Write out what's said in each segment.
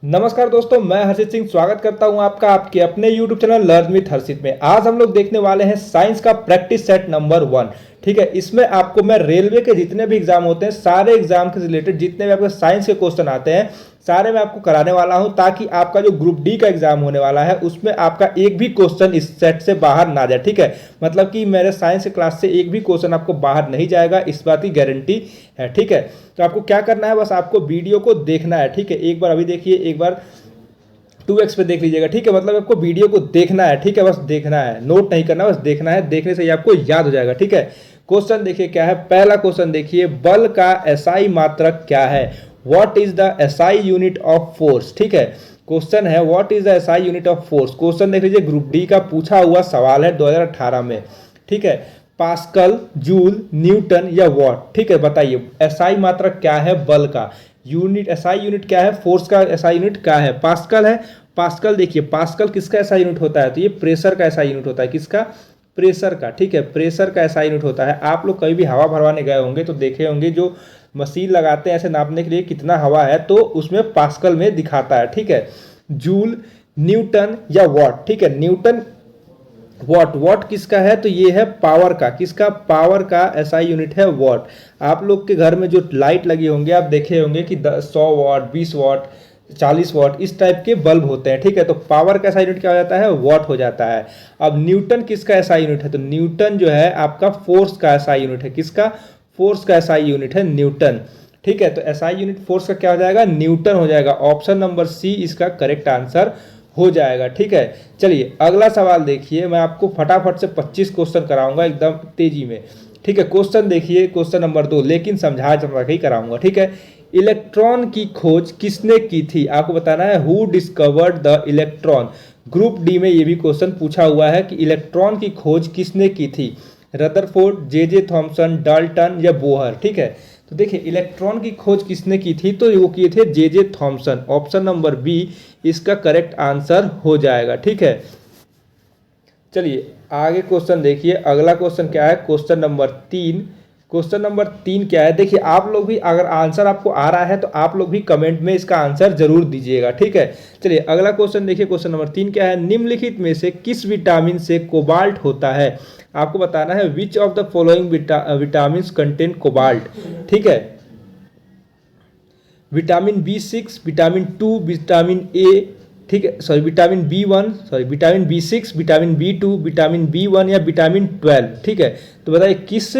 नमस्कार दोस्तों, मैं हर्षित सिंह स्वागत करता हूं आपका आपके अपने YouTube चैनल लर्न विथ हर्षित में। आज हम लोग देखने वाले हैं साइंस का प्रैक्टिस सेट नंबर 1। ठीक है, इसमें आपको मैं रेलवे के जितने भी एग्जाम होते हैं, सारे एग्जाम के रिलेटेड जितने भी आपके साइंस के क्वेश्चन आते हैं, सारे मैं आपको कराने वाला हूं, ताकि आपका जो ग्रुप डी का एग्जाम होने वाला है उसमें आपका एक भी क्वेश्चन इस सेट से बाहर ना जाए। ठीक है, मतलब कि मेरे साइंस क्लास से एक भी क्वेश्चन आपको बाहर नहीं जाएगा, इस बात की गारंटी है। ठीक है, तो आपको क्या करना है, बस आपको वीडियो को देखना है। ठीक है, एक बार अभी देखिए, एक बार 2x पे देख लीजिएगा। ठीक है, मतलब आपको वीडियो को देखना है। ठीक है, बस देखना है, नोट नहीं करना, बस देखना है। देखने से ही आपको याद हो जाएगा। ठीक है, क्वेश्चन देखिए क्या है। पहला क्वेश्चन देखिए, बल का एसआई मात्रक क्या है? What is the SI unit of force? ठीक है, क्वेश्चन है what is the SI unit of force. Question देख लीजिए, ग्रुप डी का पूछा हुआ सवाल है 2018 में। ठीक है, पास्कल, जूल, न्यूटन या वॉट। ठीक है, बताइए एसआई मात्रक क्या है बल का? यूनिट एसआई यूनिट क्या है? फोर्स का एसआई यूनिट क्या है? पास्कल है। पास्कल देखिए, पास्कल किसका एसआई यूनिट होता है? तो ये प्रेशर का एसआई यूनिट होता है। किसका? प्रेशर का। ठीक है, प्रेशर का एसआई यूनिट होता है। आप लोग कभी भी हवा भरवाने गए होंगे तो देखे होंगे, जो मशीन लगाते हैं ऐसे नापने के लिए कितना हवा है, तो उसमें पास्कल में दिखाता है। ठीक है, जूल, न्यूटन या वॉट। ठीक है, न्यूटन, वॉट। वॉट किसका है? तो ये है पावर का। किसका? पावर का एसआई यूनिट है वॉट। आप लोग के घर में जो लाइट लगी होंगे, आप देखे होंगे कि 100 वॉट, 20 वॉट, 40 वॉट, इस टाइप के बल्ब होते हैं। ठीक है, तो पावर का एसआई यूनिट क्या हो जाता है? वॉट हो जाता है। अब न्यूटन किसका एसआई यूनिट है? तो न्यूटन जो है आपका फोर्स का एसआई यूनिट है। किसका? फोर्स का एसआई यूनिट है न्यूटन। ठीक है, तो एसआई यूनिट फोर्स का क्या हो जाएगा? न्यूटन हो जाएगा। ऑप्शन नंबर सी इसका करेक्ट आंसर हो जाएगा। ठीक है, चलिए अगला सवाल देखिए। मैं आपको फटाफट से 25 क्वेश्चन कराऊंगा एकदम तेजी में। ठीक है, क्वेश्चन देखिए, क्वेश्चन नंबर 2, लेकिन समझा समझा के ही कराऊंगा। ठीक है, इलेक्ट्रॉन की खोज किसने की थी? आपको बताना है who discovered the electron. Group D में ये भी क्वेश्चन पूछा हुआ है कि इलेक्ट्रॉन की खोज किसने की थी? रदरफोर्ड, जे थॉमसन, डाल्टन या बोहर। ठीक है, तो देखिए इलेक्ट्रॉन की खोज किसने की थी? तो वो किए थे J Thomson. Option number B इसका करेक्ट आंसर हो जाएगा। ठीक है, चलिए आगे क्वेश्चन देखिए। अगला क्वेश्चन क्या है? Question number 3। क्वेश्चन नंबर 3 क्या है? देखिए आप लोग भी, अगर आंसर आपको आ रहा है तो आप लोग भी कमेंट में इसका आंसर जरूर दीजिएगा। ठीक है, चलिए अगला क्वेश्चन देखिए। क्वेश्चन नंबर 3 क्या है? निम्नलिखित में से किस विटामिन से कोबाल्ट होता है? आपको बताना है which of the following vitamin contain cobalt. ठीक है, vitamin B6, vitamin 2, vitamin A, ठीक है, sorry vitamin B1, sorry vitamin B6, vitamin B2, vitamin B1 या विटामिन 12। ठीक है, तो बताइए किस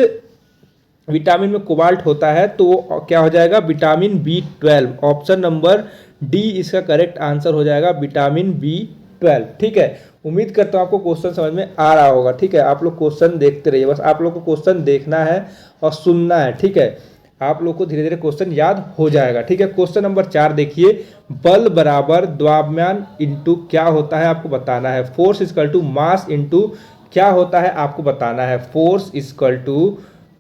विटामिन में कोबाल्ट होता है? तो वो क्या हो जाएगा? Vitamin B12। Option number D इसका करेक्ट आंसर हो जाएगा, विटामिन B12। ठीक है, उम्मीद करता हूँ आपको क्वेश्चन समझ में आ रहा होगा। ठीक है, आप लोग क्वेश्चन देखते रहिए, बस आप लोग को क्वेश्चन देखना है और सुनना है। ठीक है, आप लोग को धीरे धीरे क्वेश्चन याद हो जाएगा। ठीक है, क्वेश्चन नंबर 4 देखिए। बल बराबर द्रव्यमान इंटू क्या होता है? आपको बताना है। Force equal to mass into क्या होता है? आपको बताना है। फोर्स इक्वल टू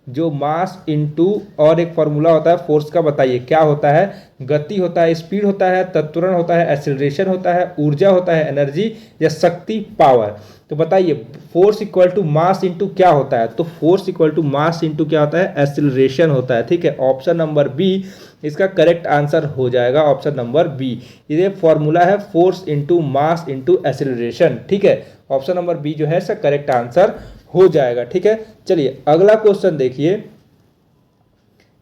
जो मास इंटू और एक फॉर्मूला होता है फोर्स का, बताइए क्या होता है? गति होता है, स्पीड होता है, त्वरण होता है, एक्सीलरेशन होता है, ऊर्जा होता है, एनर्जी या शक्ति, पावर। तो बताइए force equal to mass into क्या होता है? तो force equal to mass into क्या होता है? एक्सीलरेशन होता है। ठीक है, ऑप्शन नंबर बी इसका करेक्ट आंसर हो जाएगा। ऑप्शन नंबर बी, ये फॉर्मूला है force into mass into acceleration. ठीक है, ऑप्शन नंबर बी जो है इसका करेक्ट आंसर हो जाएगा। ठीक है, चलिए अगला क्वेश्चन देखिए।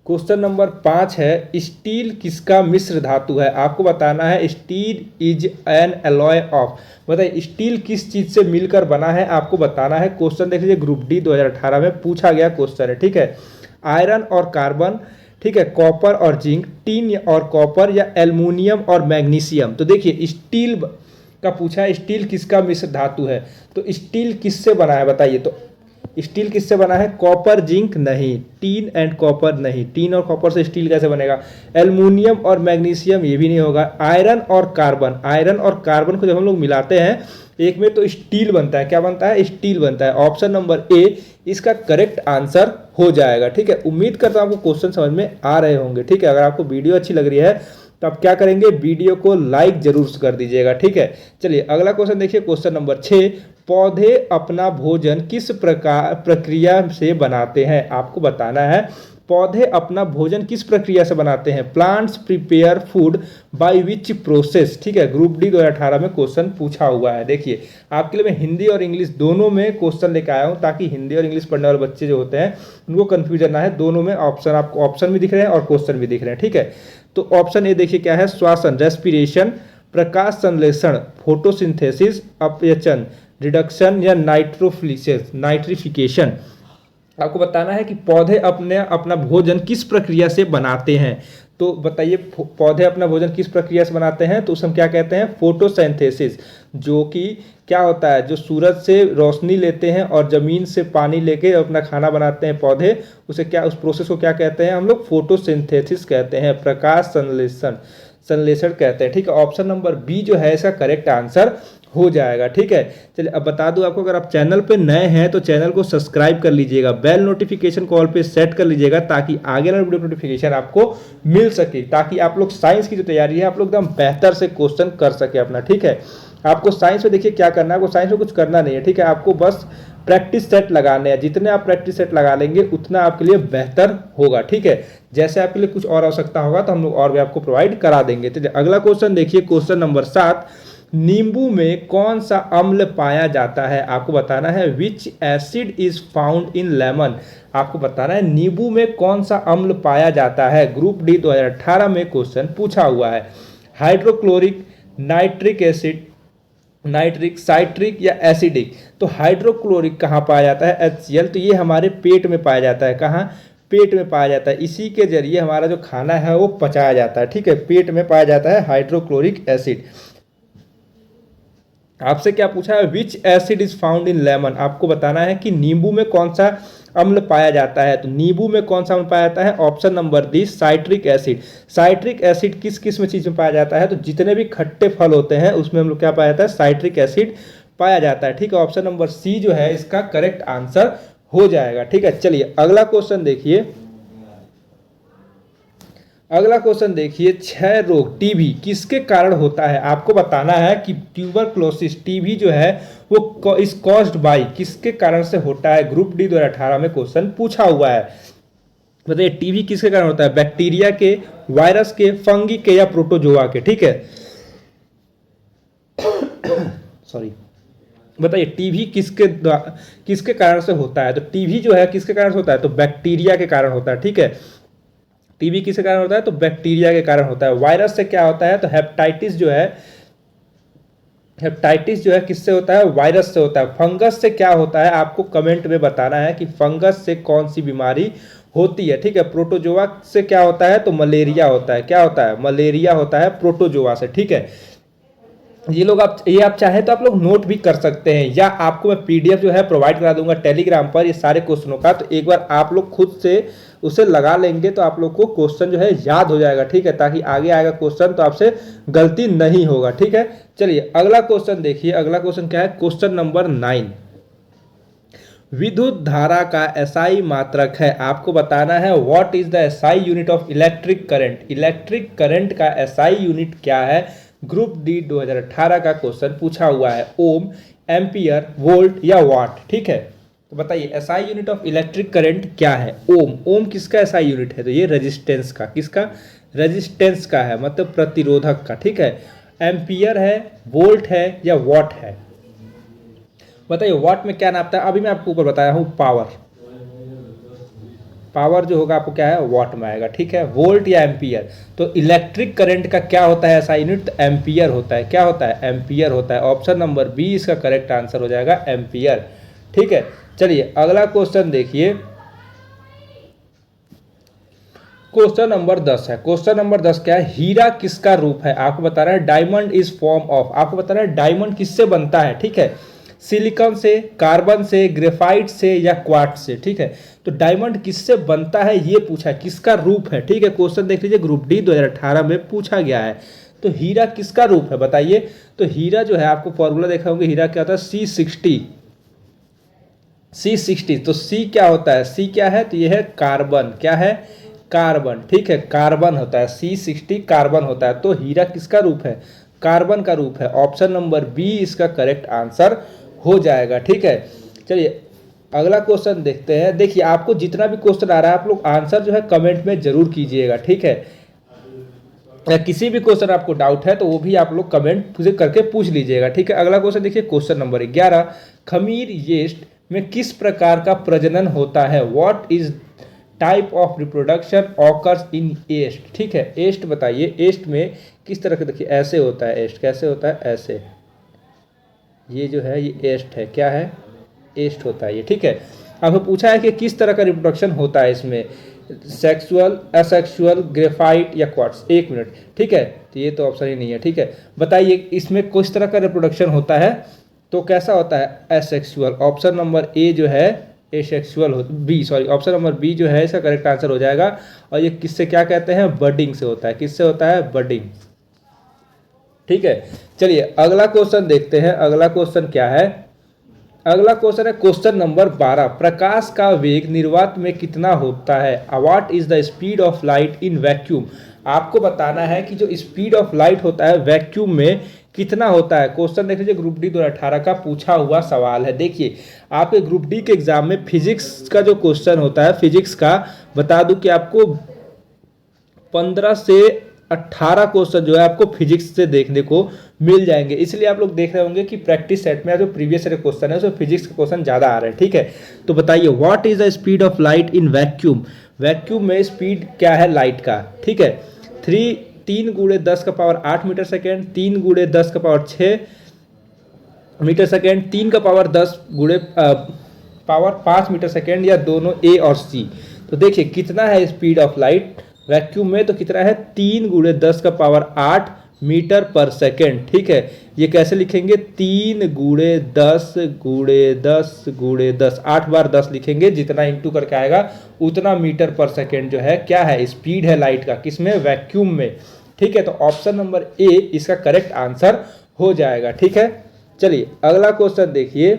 क्वेश्चन नंबर 5 है, स्टील किसका मिश्र धातु है? आपको बताना है steel is an alloy of. बताइए स्टील किस चीज से मिलकर बना है? आपको बताना है। क्वेश्चन देख लीजिए, ग्रुप डी 2018 में पूछा गया क्वेश्चन है। ठीक है, आयरन और कार्बन, ठीक है, कॉपर और जिंक, टीन और कॉपर या एल्युमिनियम और मैग्नीशियम। तो देखिए स्टील का पूछा है, स्टील किसका मिश्र धातु है? तो स्टील किससे बना है बताइए? तो स्टील किससे बना है? कॉपर जिंक नहीं, टीन एंड कॉपर नहीं। टीन और कॉपर से स्टील कैसे बनेगा? एल्युमिनियम और मैग्नीशियम ये भी नहीं होगा। आयरन और कार्बन, आयरन और कार्बन को जब हम लोग मिलाते हैं एक में तो स्टील बनता है। क्या बनता है? स्टील बनता है। ऑप्शन नंबर ए इसका करेक्ट आंसर हो जाएगा। ठीक है, उम्मीद करता हूँ आपको क्वेश्चन समझ में आ रहे होंगे। ठीक है, अगर आपको वीडियो अच्छी लग रही है तो आप क्या करेंगे? वीडियो को लाइक जरूर कर दीजिएगा। ठीक है, चलिए अगला क्वेश्चन देखिए। क्वेश्चन नंबर 6, पौधे अपना भोजन किस प्रक्रिया से बनाते हैं? आपको बताना है पौधे अपना भोजन किस प्रक्रिया से बनाते हैं? Plants prepare food by which process. ठीक है, ग्रुप डी 2018 में क्वेश्चन पूछा हुआ है। देखिए आपके लिए मैं हिंदी और इंग्लिश दोनों में क्वेश्चन लेकर आया हूँ, ताकि हिंदी और इंग्लिश पढ़ने वाले बच्चे जो होते हैं उनको कंफ्यूजन ना है। दोनों में ऑप्शन, आपको ऑप्शन भी दिख रहे हैं और क्वेश्चन भी दिख रहे हैं। ठीक है, तो ऑप्शन ए देखिए क्या है, श्वासन रेस्पिरेशन, प्रकाश संश्लेषण फोटोसिंथेसिस, अपचन रिडक्शन या नाइट्रिफिकेशन। आपको बताना है कि पौधे अपना भोजन किस प्रक्रिया से बनाते हैं। तो बताइए पौधे अपना भोजन किस प्रक्रिया से बनाते हैं? तो उसे हम क्या कहते हैं? फोटोसिंथेसिस। जो कि क्या होता है, जो सूरज से रोशनी लेते हैं और ज़मीन से पानी लेके अपना खाना बनाते हैं पौधे, उसे क्या, उस प्रोसेस को क्या कहते हैं हम लोग? फोटोसिंथेसिस कहते हैं, प्रकाश संश्लेषण कहते हैं। ठीक है, ऑप्शन नंबर बी जो है इसका करेक्ट आंसर हो जाएगा। ठीक है, चलिए अब बता दूं आपको, अगर आप चैनल पे नए हैं तो चैनल को सब्सक्राइब कर लीजिएगा, बेल नोटिफिकेशन कॉल पे सेट कर लीजिएगा, ताकि आगे वाला वीडियो नोटिफिकेशन आपको मिल सके, ताकि आप लोग साइंस की जो तैयारी है आप लोग एकदम बेहतर से क्वेश्चन कर सके अपना। ठीक है, आपको साइंस में देखिए क्या करना है, आपको साइंस में कुछ करना नहीं है। ठीक है, आपको बस प्रैक्टिस सेट लगाने हैं। जितने आप प्रैक्टिस सेट लगा लेंगे उतना आपके लिए बेहतर होगा। ठीक है, जैसे आपके लिए कुछ और आवश्यकता होगा तो हम लोग और भी आपको प्रोवाइड करा देंगे। तो अगला क्वेश्चन देखिए, क्वेश्चन नंबर 7, नींबू में कौन सा अम्ल पाया जाता है? आपको बताना है विच acid is found in lemon. आपको बताना है नींबू में कौन सा अम्ल पाया जाता है। ग्रुप डी 2018 में क्वेश्चन पूछा हुआ है। Hydrochloric, nitric acid, nitric, citric या एसिडिक। तो हाइड्रोक्लोरिक कहाँ पाया जाता है? HCl। तो ये हमारे पेट में पाया जाता है। कहाँ? पेट में पाया जाता है। इसी के जरिए हमारा जो खाना है वो पचाया जाता है। ठीक है, पेट में पाया जाता है हाइड्रोक्लोरिक एसिड। आपसे क्या पूछा है? विच acid is found in lemon. आपको बताना है कि नींबू में कौन सा अम्ल पाया जाता है। तो नींबू में कौन सा अम्ल पाया जाता है? Option number D, citric acid. Citric acid किस किस में चीज में पाया जाता है? तो जितने भी खट्टे फल होते हैं उसमें हम लोग क्या पाया जाता है? साइट्रिक एसिड पाया जाता है। ठीक है, ऑप्शन नंबर सी जो है इसका करेक्ट आंसर हो जाएगा। ठीक है, चलिए अगला क्वेश्चन देखिए। अगला क्वेश्चन देखिए, क्षय रोग टीबी किसके कारण होता है? आपको बताना है कि ट्यूबरक्लोसिस टीबी जो है वो इस कॉज्ड बाय किसके कारण से होता है। ग्रुप डी 2018 में क्वेश्चन पूछा हुआ है। बताइए टीबी किसके कारण होता है? बैक्टीरिया के, वायरस के, फंगी के या प्रोटोजोआ के। ठीक है, सॉरी, बताइए टीबी किसके कारण से होता है? तो टीबी जो है किसके कारण से होता है? तो बैक्टीरिया के कारण होता है। ठीक है, टीबी किसके कारण होता है? तो बैक्टीरिया के कारण होता है। वायरस से क्या होता है? तो हेपेटाइटिस जो है किससे होता है? वायरस से होता है। फंगस से क्या होता है? आपको कमेंट में बताना है कि फंगस से कौन सी बीमारी होती है। ठीक है, प्रोटोजोआ से क्या होता है? तो मलेरिया होता है। क्या होता है? मलेरिया होता है प्रोटोजोआ से। ठीक है, ये आप चाहे तो आप लोग नोट भी कर सकते हैं, या आपको मैं PDF जो है प्रोवाइड करा दूंगा टेलीग्राम पर ये सारे क्वेश्चनों का। तो एक बार आप लोग खुद से उसे लगा लेंगे तो आप लोग को क्वेश्चन जो है याद हो जाएगा। ठीक है, ताकि आगे आएगा क्वेश्चन तो आपसे गलती नहीं होगा। ठीक है, चलिए अगला क्वेश्चन देखिए। अगला क्वेश्चन क्या है? क्वेश्चन नंबर 9, विद्युत धारा का SI मात्रक है। आपको बताना है what is the SI unit of electric current. Electric current का SI यूनिट क्या है? ग्रुप डी 2018 का क्वेश्चन पूछा हुआ है। ओम, एम्पियर, वोल्ट या वाट। ठीक है, तो बताइए SI unit of electric current क्या है? ओम। ओम किसका SI यूनिट है? तो ये रेजिस्टेंस का, किसका? रेजिस्टेंस का है, मतलब प्रतिरोधक का। ठीक है, एम्पियर है, वोल्ट है या वाट है? बताइए वाट में क्या नापता है? अभी मैं आपको ऊपर बताया हूँ पावर। पावर जो होगा आपको क्या है? वाट में आएगा। ठीक है, वोल्ट या एम्पियर? तो इलेक्ट्रिक करंट का क्या होता है SI यूनिट? तो एम्पियर होता है। क्या होता है? एम्पियर होता है। ऑप्शन नंबर बी इसका करेक्ट आंसर हो जाएगा, एम्पियर। ठीक है, चलिए अगला क्वेश्चन देखिए। क्वेश्चन नंबर 10 है। क्वेश्चन नंबर 10 क्या है? हीरा किसका रूप है? आपको बता रहा है डायमंड इज फॉर्म ऑफ। आपको बता रहा है डायमंड किससे बनता है? ठीक है, सिलिकॉन से, कार्बन से, ग्रेफाइट से या क्वार्ट्ज से। ठीक है, तो डायमंड किससे बनता है ये पूछा है, किसका रूप है। ठीक है, क्वेश्चन देख लीजिए, ग्रुप डी 2018 में पूछा गया है। तो हीरा किसका रूप है बताइए? तो हीरा जो है आपको फॉर्मूला देखा होगा, हीरा क्या होता है? C60। तो C क्या होता है? C क्या है? तो ये है कार्बन। क्या है? कार्बन। ठीक है, कार्बन होता है। C60 कार्बन होता है। तो हीरा किसका रूप है? कार्बन का रूप है। ऑप्शन नंबर बी इसका करेक्ट आंसर हो जाएगा। ठीक है, चलिए अगला क्वेश्चन देखते हैं। देखिए आपको जितना भी क्वेश्चन आ रहा है आप लोग आंसर जो है कमेंट में जरूर कीजिएगा, ठीक है। या किसी भी क्वेश्चन आपको डाउट है तो वो भी आप लोग कमेंट करके पूछ लीजिएगा, ठीक है। अगला क्वेश्चन देखिए, क्वेश्चन नंबर 11, खमीर येस्ट में किस प्रकार का प्रजनन होता है? What is type of reproduction occurs in yeast, ठीक है। एस्ट बताइए, एस्ट में किस तरह का, देखिए ऐसे होता है एस्ट, कैसे होता है, ऐसे, ये जो है ये एस्ट है, क्या है, एस्ट होता है ये, ठीक है। आपको पूछा है कि किस तरह का रिप्रोडक्शन होता है इसमें, सेक्सुअल, असेक्सुअल, ग्रेफाइट या क्वार्ट्स। 1 मिनट, ठीक है, तो ये तो ऑप्शन ही नहीं है, ठीक है। बताइए इसमें किस तरह का रिप्रोडक्शन होता है, तो कैसा होता है, एसेक्सुअल। ऑप्शन नंबर ए जो है asexual B, sorry, option number B जो है इसका करेक्ट आंसर हो जाएगा। और ये किससे क्या कहते हैं, बडिंग से होता है, किससे होता है, बडिंग, ठीक है। चलिए अगला क्वेश्चन देखते हैं। अगला क्वेश्चन क्या है, अगला क्वेश्चन है क्वेश्चन नंबर 12, प्रकाश का वेग निर्वात में कितना होता है? What is the speed of light in vacuum? आपको बताना है कि जो स्पीड ऑफ लाइट होता है वैक्यूम में कितना होता है। क्वेश्चन देख लीजिए, ग्रुप डी 2018 का पूछा हुआ सवाल है। देखिए आपके ग्रुप डी के एग्जाम में फिजिक्स का जो क्वेश्चन होता है, फिजिक्स का बता दूं कि आपको 15 से 18 क्वेश्चन जो है आपको फिजिक्स से देखने को मिल जाएंगे। इसलिए आप लोग देख रहे होंगे कि प्रैक्टिस सेट में जो प्रीवियस ईयर क्वेश्चन है उसमें फिजिक्स के क्वेश्चन ज़्यादा आ रहे हैं, ठीक है। तो बताइए what is the speed of light in vacuum? Vacuum में स्पीड क्या है लाइट का, ठीक है। 3 × 10⁸ मीटर सेकेंड, 3 × 10⁶ मीटर सेकेंड, 3 का पावर 10 × 5 मीटर सेकेंड, या दोनों ए और सी। तो देखिए कितना है स्पीड ऑफ लाइट वैक्यूम में, तो कितना है 3 × 10⁸ मीटर पर सेकेंड, ठीक है। ये कैसे लिखेंगे, 3 × 10 × 10 × 10, 8 बार 10 लिखेंगे, जितना इंटू करके आएगा उतना मीटर पर सेकेंड जो है क्या है, स्पीड है लाइट का, किसमें, वैक्यूम में, ठीक है। तो ऑप्शन नंबर ए इसका करेक्ट आंसर हो जाएगा, ठीक है। चलिए अगला क्वेश्चन देखिए।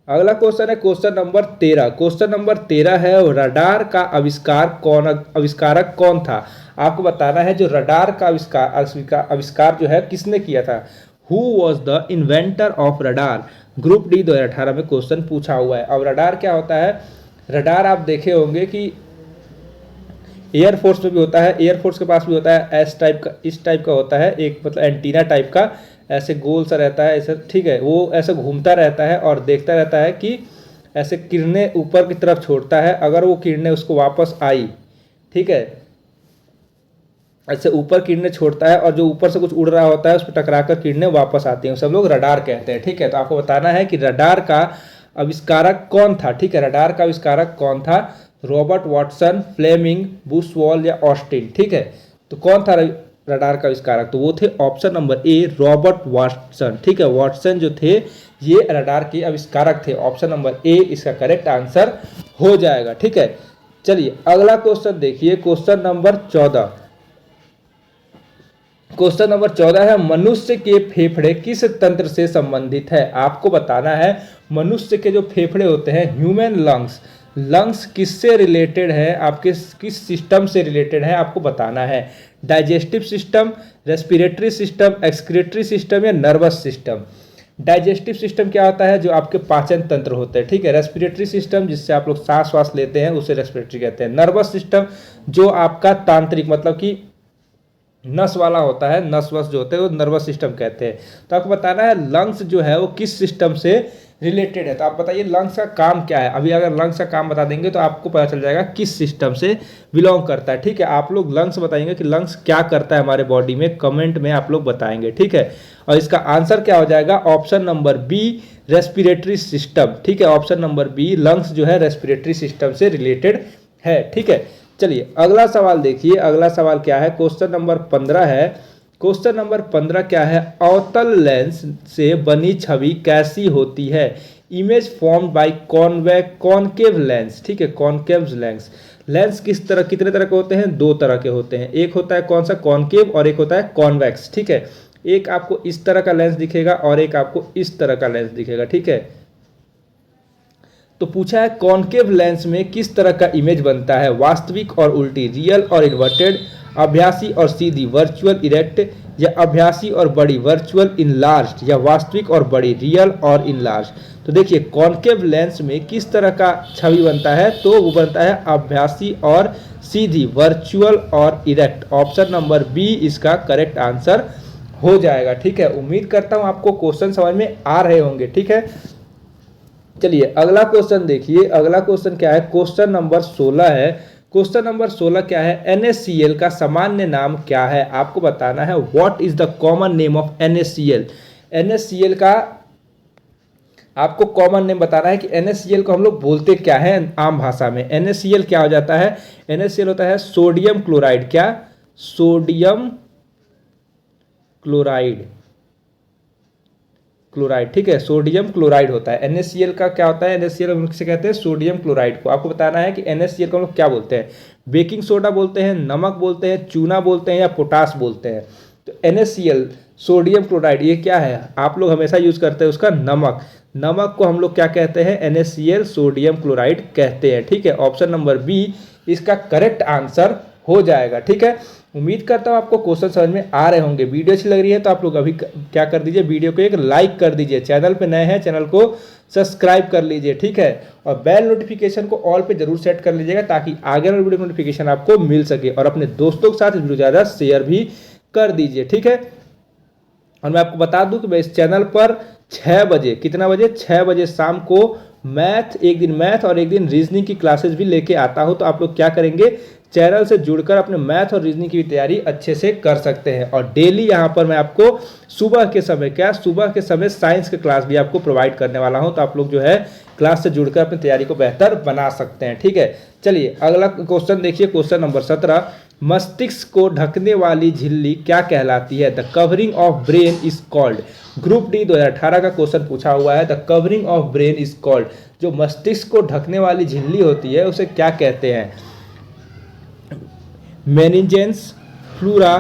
अगला क्वेश्चन है क्वेश्चन नंबर 13। क्वेश्चन नंबर 13 है, रडार का आविष्कारक कौन था? आपको बताना है जो रडार का आविष्कार जो है किसने किया था। Who was the inventor of radar? Group D 2018 में क्वेश्चन पूछा हुआ है। अब रडार क्या होता है, रडार आप देखे होंगे कि एयरफोर्स में भी होता है, एयरफोर्स के पास भी होता है, एस टाइप का, इस टाइप का होता है, एक मतलब एंटीना टाइप का, ऐसे गोल सा रहता है ऐसे, ठीक है। वो ऐसे घूमता रहता है और देखता रहता है कि ऐसे किरणें ऊपर की तरफ छोड़ता है, अगर वो किरणें उसको वापस आई, ठीक है, ऐसे ऊपर किरणें छोड़ता है और जो ऊपर से कुछ उड़ रहा होता है उस पर टकराकर किरणें वापस आती हैं, सब लोग रडार कहते हैं, ठीक है। तो आपको बताना है कि रडार का आविष्कारक कौन था, ठीक है। रडार का आविष्कारक कौन था, रॉबर्ट वाटसन, फ्लेमिंग, बुशवाल या ऑस्टिन, ठीक है। तो कौन था रडार का आविष्कारक, तो वो थे option number A Robert Watson, ठीक है। वाटसन जो थे ये रडार के आविष्कारक थे, ऑप्शन नंबर ए इसका करेक्ट आंसर हो जाएगा, ठीक है। चलिए अगला क्वेश्चन देखिए, क्वेश्चन नंबर 14। क्वेश्चन नंबर 14 है, मनुष्य के फेफड़े किस तंत्र से संबंधित है? आपको बताना है मनुष्य के जो फेफड़े होते हैं, ह्यूमन लंग्स, लंग्स किससे रिलेटेड है, आपके किस सिस्टम से रिलेटेड है, आपको बताना है। Digestive system, respiratory system, excretory system या नर्वस सिस्टम। डाइजेस्टिव सिस्टम क्या होता है, जो आपके पाचन तंत्र होते हैं, ठीक है। रेस्पिरेटरी सिस्टम जिससे आप लोग सांस वास लेते हैं उसे रेस्पिरेटरी कहते हैं। नर्वस सिस्टम जो आपका तांत्रिक मतलब कि नस वाला होता है, नस वस जो होते हैं वो नर्वस सिस्टम कहते हैं। तो आपको बताना है लंग्स जो है वो किस सिस्टम से रिलेटेड है। तो आप बताइए लंग्स का काम क्या है। अभी अगर लंग्स का काम बता देंगे तो आपको पता चल जाएगा किस सिस्टम से बिलोंग करता है, ठीक है। आप लोग लंग्स बताएंगे कि लंग्स क्या करता है हमारे बॉडी में, कमेंट में आप लोग बताएंगे, ठीक है। और इसका आंसर क्या हो जाएगा, option number B respiratory system, ठीक है। ऑप्शन नंबर बी लंग्स जो है रेस्पिरेटरी सिस्टम से रिलेटेड है, ठीक है। चलिए अगला सवाल देखिए, अगला सवाल क्या है, क्वेश्चन नंबर 15 है। क्वेश्चन नंबर 15 क्या है, अवतल लेंस से बनी छवि कैसी होती है? Image formed by concave lens, ठीक है, कॉनकेव लेंस। लेंस किस तरह, कितने तरह के होते हैं, 2 तरह के होते हैं। एक होता है कौन सा, कॉनकेव, और एक होता है कॉन्वेक्स, ठीक है। एक आपको इस तरह का लेंस दिखेगा और एक आपको इस तरह का लेंस दिखेगा, ठीक है। तो पूछा है कॉनकेव लेंस में किस तरह का इमेज बनता है, वास्तविक और उल्टी, रियल और इन्वर्टेड, अभ्यासी और सीधी, वर्चुअल इरेक्ट, या अभ्यासी और बड़ी, वर्चुअल इनलार्ज्ड, या वास्तविक और बड़ी, रियल और इनलार्ज। तो देखिए कॉन्केव लेंस में किस तरह का छवि बनता है, तो वो बनता है अभ्यासी और सीधी, वर्चुअल और इरेक्ट। ऑप्शन नंबर बी इसका करेक्ट आंसर हो जाएगा। ठीक है, उम्मीद करता हूं आपको क्वेश्चन समझ में आ रहे होंगे। ठीक है, चलिए अगला क्वेश्चन देखिए। अगला क्वेश्चन क्या है, क्वेश्चन नंबर 16 है। क्वेश्चन नंबर 16 क्या है, NaCl का सामान्य नाम क्या है, आपको बताना है। What is the common name of NaCl। NaCl का आपको कॉमन नेम बताना है कि NaCl को हम लोग बोलते क्या है आम भाषा में। NaCl क्या हो जाता है, NaCl होता है सोडियम क्लोराइड। क्या, सोडियम क्लोराइड, क्लोराइड। ठीक है, सोडियम क्लोराइड होता है। NaCl का क्या होता है, NaCl हम लोग से कहते हैं सोडियम क्लोराइड को। आपको बताना है कि NaCl को हम लोग क्या बोलते हैं, बेकिंग सोडा बोलते हैं, नमक बोलते हैं, चूना बोलते हैं या पोटास बोलते हैं। तो NaCl सोडियम क्लोराइड ये क्या है, आप लोग हमेशा यूज करते हैं उसका नमक। नमक को हम लोग क्या कहते हैं, NaCl सोडियम क्लोराइड कहते हैं। ठीक है, ऑप्शन नंबर बी इसका करेक्ट आंसर हो जाएगा। ठीक है, उम्मीद करता हूँ आपको क्वेश्चन समझ में आ रहे होंगे। वीडियो अच्छी लग रही है तो आप लोग अभी क्या कर दीजिए, वीडियो को एक लाइक कर दीजिए। चैनल पे नए हैं, चैनल को सब्सक्राइब कर लीजिए। ठीक है, और बेल नोटिफिकेशन को ऑल पे जरूर सेट कर लीजिएगा ताकि आगे वाले वीडियो नोटिफिकेशन आपको मिल सके। और अपने दोस्तों के साथ इस वीडियो ज़्यादा शेयर भी कर दीजिए। ठीक है, और मैं आपको बता दूं कि मैं इस चैनल पर 6 बजे, कितना बजे, 6 बजे शाम को मैथ, एक दिन मैथ और एक दिन रीजनिंग की क्लासेस भी लेके आता हूं। तो आप लोग क्या करेंगे, चैनल से जुड़कर अपने मैथ और रीजनिंग की तैयारी अच्छे से कर सकते हैं। और डेली यहाँ पर मैं आपको सुबह के समय, क्या सुबह के समय साइंस की क्लास भी आपको प्रोवाइड करने वाला हूँ। तो आप लोग जो है क्लास से जुड़कर अपनी तैयारी को बेहतर बना सकते हैं। ठीक है, चलिए अगला क्वेश्चन देखिए। क्वेश्चन नंबर 17, मस्तिष्क को ढकने वाली झिल्ली क्या कहलाती है। The covering of brain is called. Group D 2018 का क्वेश्चन पूछा हुआ है। The covering of brain is called, जो मस्तिष्क को ढकने वाली झिल्ली होती है उसे क्या कहते हैं। मेनिंजेंस, फ्लूरा,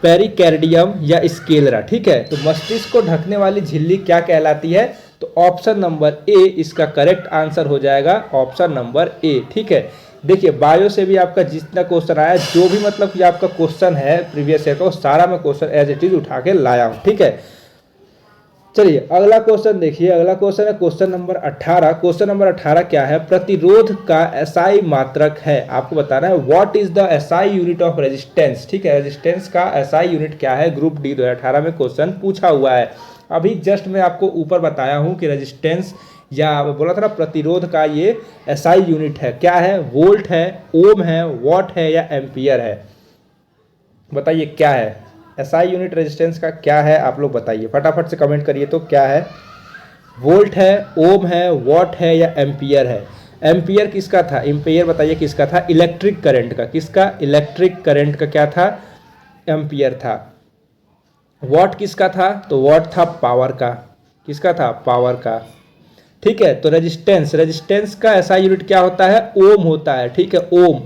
पेरिकार्डियम या स्केलरा। ठीक है, तो मस्तिष्क को ढकने वाली झिल्ली क्या कहलाती है, तो ऑप्शन नंबर ए इसका करेक्ट आंसर हो जाएगा। Option number A. ठीक है, देखिए बायो से भी आपका जितना क्वेश्चन आया, जो भी मतलब कि आपका क्वेश्चन है प्रीवियस ईयर का, वो सारा मैं क्वेश्चन एज इट इज उठा के लाया हूँ। ठीक है, चलिए अगला क्वेश्चन देखिए। अगला क्वेश्चन है क्वेश्चन नंबर 18। क्वेश्चन नंबर 18 क्या है, प्रतिरोध का SI मात्रक है, आपको बताना है। What is the SI unit of resistance. ठीक है, रेजिस्टेंस का SI यूनिट क्या है, ग्रुप डी 2018 में क्वेश्चन पूछा हुआ है। अभी जस्ट मैं आपको ऊपर बताया हूँ कि रेजिस्टेंस या बोला था ना प्रतिरोध का ये SI यूनिट है, क्या है, वोल्ट है, ओम है, वॉट है या एम्पियर है। बताइए क्या है SI यूनिट रेजिस्टेंस का, क्या है, आप लोग बताइए फटाफट से कमेंट करिए। तो क्या है, वोल्ट है, ओम है, वॉट है या एम्पियर है। एम्पियर किसका था, एम्पियर बताइए किसका था, इलेक्ट्रिक करंट का। किसका, इलेक्ट्रिक करंट का क्या था, एम्पियर था। वॉट किसका था, तो वॉट था पावर का। किसका था, पावर का। ठीक है, तो रेजिस्टेंस, रेजिस्टेंस का SI यूनिट क्या होता है, ओम होता है। ठीक है, ओम।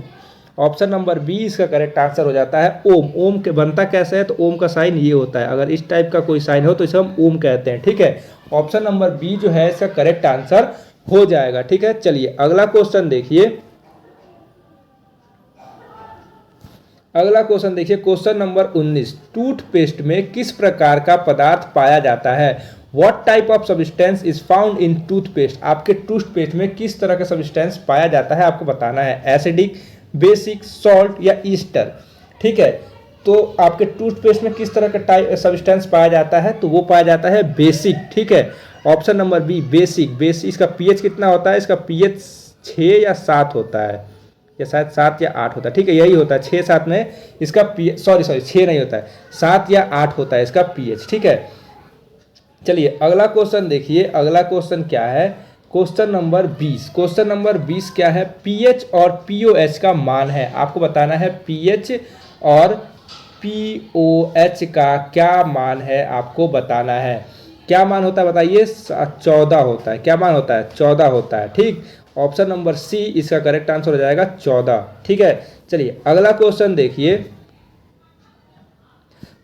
ऑप्शन नंबर बी इसका करेक्ट आंसर हो जाता है, ओम। ओम के बनता कैसे है, तो ओम का साइन ये होता है, अगर इस टाइप का कोई साइन हो तो इसे हम ओम कहते हैं। ठीक है, ऑप्शन नंबर बी जो है इसका करेक्ट आंसर हो जाएगा। ठीक है, चलिए अगला क्वेश्चन देखिए। अगला क्वेश्चन देखिए, क्वेश्चन नंबर 19, टूथपेस्ट में किस प्रकार का पदार्थ पाया जाता है। What type of substance is found in toothpaste. आपके टूथपेस्ट में किस तरह का सब्सटेंस पाया जाता है, आपको बताना है। एसिडिक, बेसिक, सॉल्ट या ईस्टर। ठीक है, तो आपके टूथपेस्ट में किस तरह का टाइप सब्सटेंस पाया जाता है, तो वो पाया जाता है बेसिक। ठीक है, option number B basic. Basic, इसका पीएच कितना होता है, इसका पीएच 6 या 7 होता है, या शायद 7 या 8 होता है। ठीक है, यही होता है 6-7 में इसका पीएच, सॉरी 6 नहीं होता है, 7 या 8 होता है इसका पीएच। ठीक है, चलिए अगला क्वेश्चन देखिए। अगला क्वेश्चन क्या है, क्वेश्चन नंबर 20। क्वेश्चन नंबर 20 क्या है, पीएच और पीओएच का मान है, आपको बताना है। पीएच और पीओएच का क्या मान है, आपको बताना है। क्या मान होता है बताइए, 14 होता है। क्या मान होता है, 14 होता है। ठीक, ऑप्शन नंबर सी इसका करेक्ट आंसर हो जाएगा 14। ठीक है, चलिए अगला क्वेश्चन देखिए।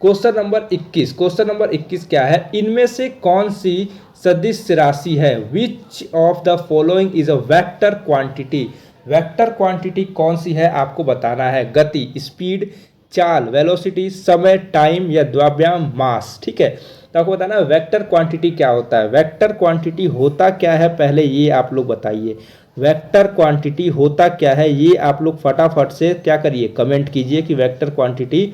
Question number 21। क्वेश्चन नंबर 21 क्या है, इनमें से कौन सी सदिश राशि है। Which of the following is a vector quantity. Vector quantity कौन सी है, आपको बताना है। गति, स्पीड, चाल वेलोसिटी, समय टाइम या द्रव्यमान मास। ठीक है, तो आपको बताना है वेक्टर क्वांटिटी क्या होता है। वेक्टर क्वांटिटी होता क्या है पहले ये आप लोग बताइए। वेक्टर क्वांटिटी होता क्या है ये आप लोग फटाफट से क्या करिए, कमेंट कीजिए कि वेक्टर क्वांटिटी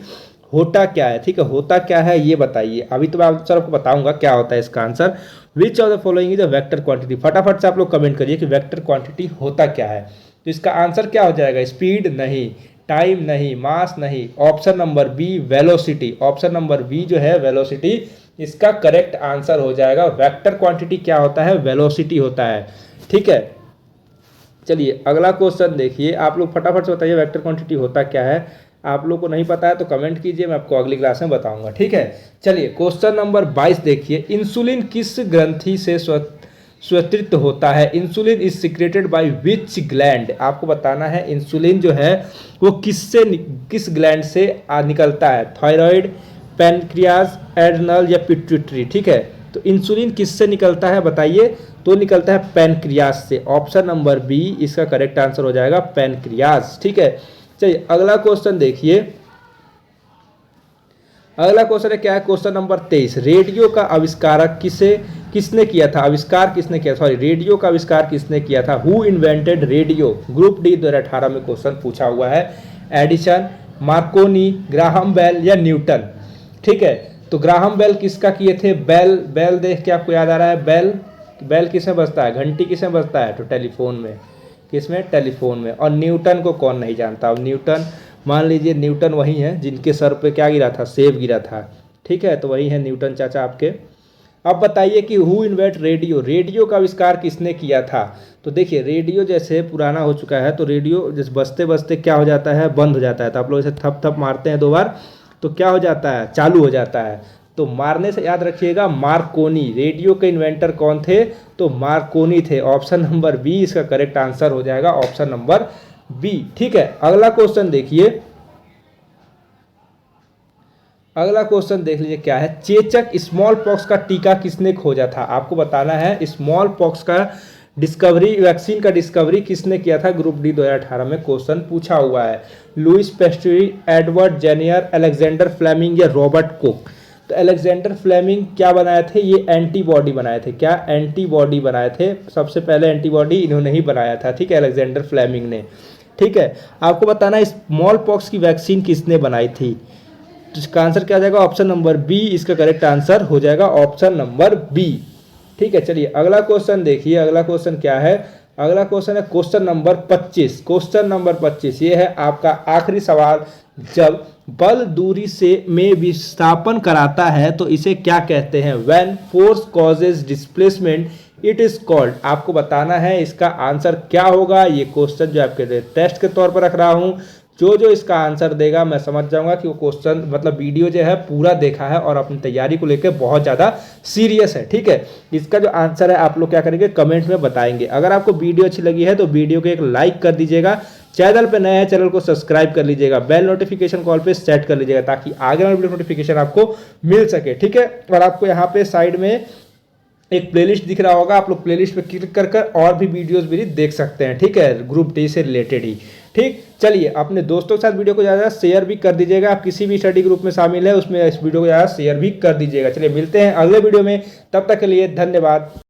होता क्या है। ठीक है, होता क्या है ये बताइए। अभी तो मैं आंसर आपको बताऊंगा क्या होता है इसका answer. Which of the following is a vector quantity, फटाफट से आप लोग कमेंट करिए कि वेक्टर क्वांटिटी होता क्या है। तो इसका आंसर क्या हो जाएगा, स्पीड नहीं, टाइम नहीं, मास नहीं, option number B velocity. Option number B जो है वेलोसिटी इसका करेक्ट आंसर हो जाएगा। वेक्टर क्वांटिटी क्या होता है, वेलोसिटी होता है। ठीक है, चलिए अगला क्वेश्चन देखिए, आप लोग फटाफट से बताइए वेक्टर क्वांटिटी होता क्या है। आप लोग को नहीं पता है तो कमेंट कीजिए, मैं आपको अगली क्लास में बताऊंगा। ठीक है, चलिए क्वेश्चन नंबर 22 देखिए, इंसुलिन किस ग्रंथि से स्वेत्रित होता है। Insulin is secreted by which gland. आपको बताना है इंसुलिन जो है वो किस ग्लैंड से निकलता है, थायराइड, पैनक्रियाज, एड्रिनल या पिट्यूटरी। ठीक है, तो इंसुलिन किससे निकलता है बताइए, तो निकलता है पैनक्रियाज से। ऑप्शन नंबर बी इसका करेक्ट आंसर हो जाएगा, पैनक्रियाज। ठीक है, चलिए अगला क्वेश्चन देखिए, अगला क्वेश्चन है क्या है, क्वेश्चन नंबर 23, रेडियो का आविष्कारक किसने किया था, आविष्कार किसने किया, सॉरी रेडियो का आविष्कार किसने किया था। Who invented radio, group D 2018 में क्वेश्चन पूछा हुआ है। एडिसन, मार्कोनी, ग्राहम बेल या न्यूटन। ठीक है, तो ग्राहम बेल किसका किए थे, बेल देख के आपको याद आ रहा है, बेल किसमें बजता है, घंटी किसमें बजता है, तो टेलीफोन में, किसमें, टेलीफोन में। और न्यूटन को कौन नहीं जानता, अब न्यूटन मान लीजिए न्यूटन वही है जिनके सर पे क्या गिरा था, सेब गिरा था। ठीक है, तो वही है न्यूटन चाचा आपके। अब बताइए कि हु इन्वेंट रेडियो, रेडियो का आविष्कार किसने किया था। तो देखिए रेडियो जैसे पुराना हो चुका है तो रेडियो जैसे बजते बजते क्या हो जाता है, बंद हो जाता है। तो आप लोग इसे थप थप मारते हैं 2 बार तो क्या हो जाता है, चालू हो जाता है। तो मारने से याद रखिएगा मार्कोनी, रेडियो के इन्वेंटर कौन थे, तो मार्कोनी थे। ऑप्शन नंबर बी इसका करेक्ट आंसर हो जाएगा, ऑप्शन नंबर बी। ठीक है, अगला क्वेश्चन देखिए, अगला क्वेश्चन देख लीजिए क्या है, चेचक स्मॉल पॉक्स का टीका किसने खोजा था। आपको बताना है स्मॉल पॉक्स का डिस्कवरी, वैक्सीन का डिस्कवरी किसने किया था, ग्रुप डी 2018 में क्वेश्चन पूछा हुआ है। Louis pastry, Edward जेनियर, Alexander Fleming या रॉबर्ट कुक। तो अलेक्जेंडर फ्लेमिंग क्या बनाए थे, ये एंटीबॉडी बनाए थे। क्या, एंटीबॉडी बनाए थे, सबसे पहले एंटीबॉडी इन्होंने ही बनाया था। ठीक है, अलेक्जेंडर फ्लेमिंग ने। ठीक है, आपको बताना है स्मॉल पॉक्स की वैक्सीन किसने बनाई थी। तो इसका आंसर क्या आ जाएगा, ऑप्शन नंबर बी इसका करेक्ट आंसर हो जाएगा, ऑप्शन नंबर बी। ठीक है, चलिए अगला क्वेश्चन देखिए, अगला क्वेश्चन क्या है, अगला क्वेश्चन है क्वेश्चन नंबर 25। क्वेश्चन नंबर 25 ये है आपका आखिरी सवाल, जब बल दूरी से में विस्थापन कराता है तो इसे क्या कहते हैं। When force causes displacement it is called. आपको बताना है इसका आंसर क्या होगा। ये क्वेश्चन जो आपके टेस्ट के तौर पर रख रहा हूं, जो इसका आंसर देगा मैं समझ जाऊंगा कि वो क्वेश्चन मतलब वीडियो जो है पूरा देखा है और अपनी तैयारी को लेकर बहुत ज़्यादा सीरियस है। ठीक है, इसका जो आंसर है आप लोग क्या करेंगे, कमेंट में बताएंगे। अगर आपको वीडियो अच्छी लगी है तो वीडियो को एक लाइक कर दीजिएगा, चैनल पे नए हैं चैनल को सब्सक्राइब कर लीजिएगा, बेल नोटिफिकेशन कॉल पे सेट कर लीजिएगा ताकि आगे वाले वीडियो नोटिफिकेशन आपको मिल सके। ठीक है, और आपको यहाँ पे साइड में एक प्लेलिस्ट दिख रहा होगा, आप लोग प्लेलिस्ट पे क्लिक कर और भी वीडियोस भी देख सकते हैं। ठीक है, ग्रुप डी से रिलेटेड ही। ठीक, चलिए अपने दोस्तों के साथ वीडियो को ज़्यादा शेयर भी कर दीजिएगा। आप किसी भी स्टडी ग्रुप में शामिल है उसमें इस वीडियो को ज़्यादा शेयर भी कर दीजिएगा। चलिए मिलते हैं अगले वीडियो में, तब तक के लिए धन्यवाद।